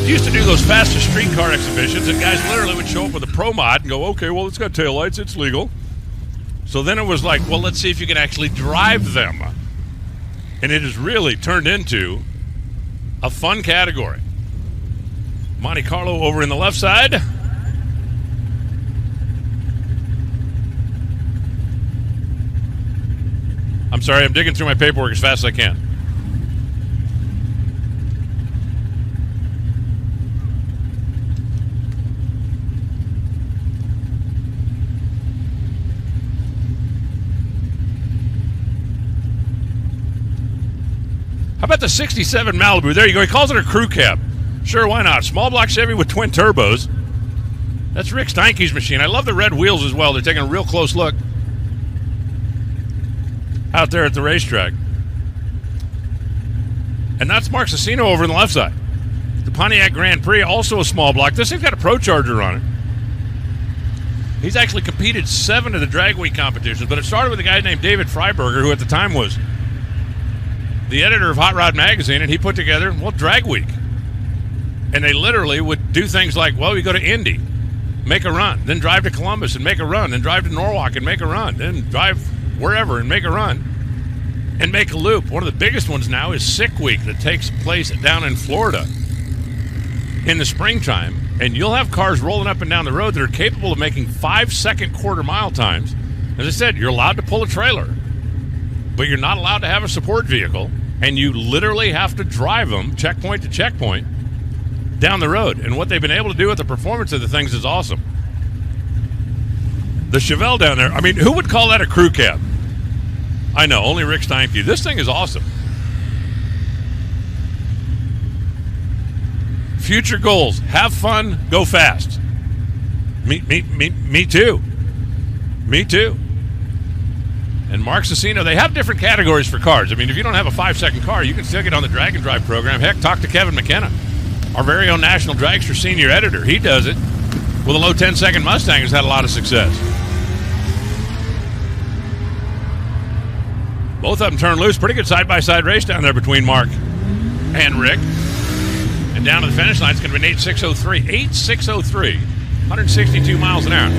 Used to do those fastest streetcar exhibitions, and guys literally would show up with a pro mod and go, okay, well, it's got taillights, it's legal. So then it was like, well, let's see if you can actually drive them. And it has really turned into a fun category. Monte Carlo over in the left side. I'm sorry, I'm digging through my paperwork as fast as I can. How about the 67 Malibu? There you go. He calls it a crew cab. Sure, why not? Small block Chevy with twin turbos. That's Rick Steinke's machine. I love the red wheels as well. They're taking a real close look out there at the racetrack. And that's Mark Sussino over on the left side. The Pontiac Grand Prix, also a small block. This thing's got a Pro Charger on it. He's actually competed 7 of the Dragway competitions, but it started with a guy named David Freiberger, who at the time was the editor of Hot Rod Magazine, and he put together, well, Drag Week. And they literally would do things like, well, you go to Indy, make a run, then drive to Columbus and make a run, then drive to Norwalk and make a run, then drive wherever and make a run and make a loop. One of the biggest ones now is Sick Week that takes place down in Florida in the springtime, and you'll have cars rolling up and down the road that are capable of making 5-second quarter-mile times. As I said, you're allowed to pull a trailer, but you're not allowed to have a support vehicle, and you literally have to drive them checkpoint to checkpoint down the road. And what they've been able to do with the performance of the things is awesome. The Chevelle down there, I mean, who would call that a crew cab? I know, only Rick Steinke. This thing is awesome. Future goals: have fun, go fast. Me too. Me too. And Mark Sussino, they have different categories for cars. I mean, if you don't have a 5-second car, you can still get on the Drag and Drive program. Heck, talk to Kevin McKenna, our very own National Dragster senior editor. He does it with a low 10-second Mustang. Has had a lot of success. Both of them turned loose. Pretty good side-by-side race down there between Mark and Rick. And down to the finish line, it's going to be an 8.603. 8.603, 162 miles an hour.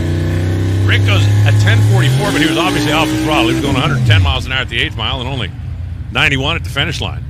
Rick goes at 10.44, but he was obviously off the throttle. He was going 110 miles an hour at the 8th mile and only 91 at the finish line.